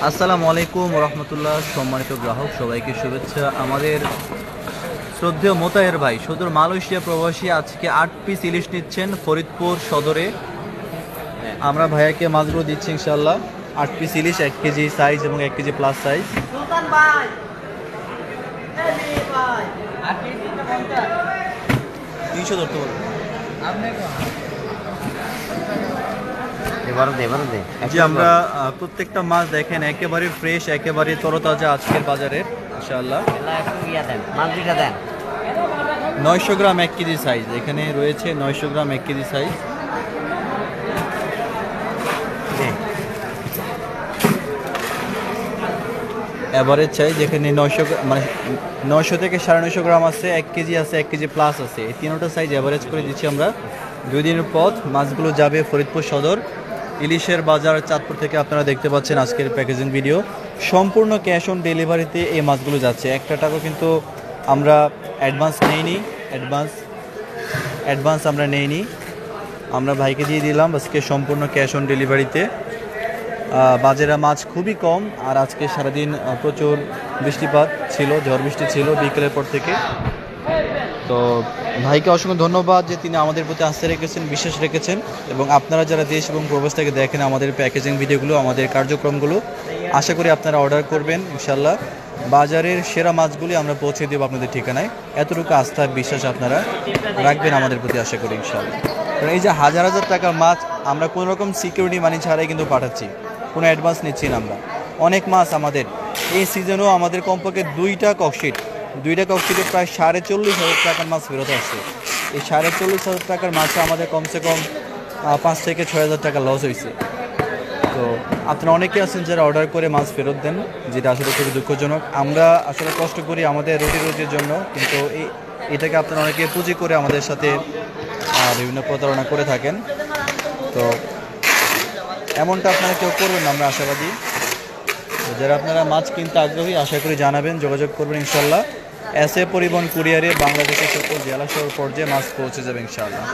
আসসালামু আলাইকুম রহমতুল্লাহ। সম্মানিত গ্রাহক সবাইকে শুভেচ্ছা। আমাদের শ্রদ্ধেয় মোতায়ের ভাই সুদূর মালয়েশিয়া প্রবাসী আজকে 8 পিস ইলিশ নিচ্ছেন ফরিদপুর সদরে। আমরা ভাইয়াকে মাছগুলো দিচ্ছি ইনশাল্লাহ। 8 পিস ইলিশ, 1 কেজি সাইজ এবং 1 কেজি প্লাস সাইজ। 300 ধরতে বলবেন। জি, আমরা প্রত্যেকটা মাছ দেখেন একেবারে ফ্রেশ, একেবারে তরতাজা আজকের বাজারের ইনশাআল্লাহ। 900 গ্রাম 1 কেজি সাইজ এখানে রয়েছে। 900 গ্রাম 1 কেজি সাইজ। এভারেজ সাইজ এখানে 900 মানে 900 থেকে 950 গ্রাম আছে, 1 কেজি আছে, 1 কেজি প্লাস আছে। এই তিনটা সাইজ এভারেজ করে দিচ্ছি আমরা। 2 দিনের পথ, মাছগুলো যাবে ফরিদপুর সদর। ইলিশের বাজার চাঁদপুর থেকে আপনারা দেখতে পাচ্ছেন আজকের প্যাকেজিং ভিডিও। সম্পূর্ণ ক্যাশ অন ডেলিভারিতে এই মাছগুলো যাচ্ছে। একটা টাকা কিন্তু আমরা অ্যাডভান্স নেইনি। অ্যাডভান্স আমরা নেইনি, আমরা ভাইকে দিয়ে দিলাম আজকে সম্পূর্ণ ক্যাশ অন ডেলিভারিতে। বাজারে মাছ খুবই কম, আর আজকে সারাদিন প্রচুর বৃষ্টিপাত ছিল, ঝড় বৃষ্টি ছিল বিকেলের পর থেকে। তো ভাইকে অসংখ্য ধন্যবাদ যে তিনি আমাদের প্রতি আস্থা রেখেছেন, বিশ্বাস রেখেছেন। এবং আপনারা যারা দেশ এবং প্রবাস থেকে দেখেন আমাদের প্যাকেজিং ভিডিওগুলো, আমাদের কার্যক্রমগুলো, আশা করি আপনারা অর্ডার করবেন ইনশাল্লাহ। বাজারের সেরা মাছগুলি আমরা পৌঁছে দেবো আপনাদের ঠিকানায়। এতটুকু আস্থা বিশ্বাস আপনারা রাখবেন আমাদের প্রতি, আশা করি ইনশাল্লাহ। কারণ এই যে হাজার হাজার টাকার মাছ আমরা কোনো রকম সিকিউরিটি মানি ছাড়াই কিন্তু পাঠাচ্ছি, কোনো অ্যাডভান্স নিচ্ছি না আমরা। অনেক মাছ আমাদের এই সিজনেও আমাদের কমপক্ষে দুইটা ককশিটে প্রায় 40,500 টাকার মাছ ফেরত আসছে। এই 40,500 টাকার মাছে আমাদের কমসে কম 5 থেকে 6,000 টাকা লস হয়েছে। তো আপনারা অনেকে আছেন যারা অর্ডার করে মাছ ফেরত দেন, যেটা আসলে খুবই দুঃখজনক। আমরা আসলে কষ্ট করি আমাদের রুজির জন্য, কিন্তু এটাকে আপনারা অনেকে পুঁজি করে আমাদের সাথে বিভিন্ন প্রতারণা করে থাকেন। তো এমনটা আপনারা কেউ করবেন না, আমরা আশাবাদী। যারা আপনারা মাছ কিনতে আগ্রহী আশা করি জানাবেন, যোগাযোগ করবেন ইনশাল্লাহ। এসএ পরিবহন কুরিয়ারে বাংলাদেশের সকল জেলা শহর পর্যায়ে মাছ পৌঁছে যাবে ইনশাআল্লাহ।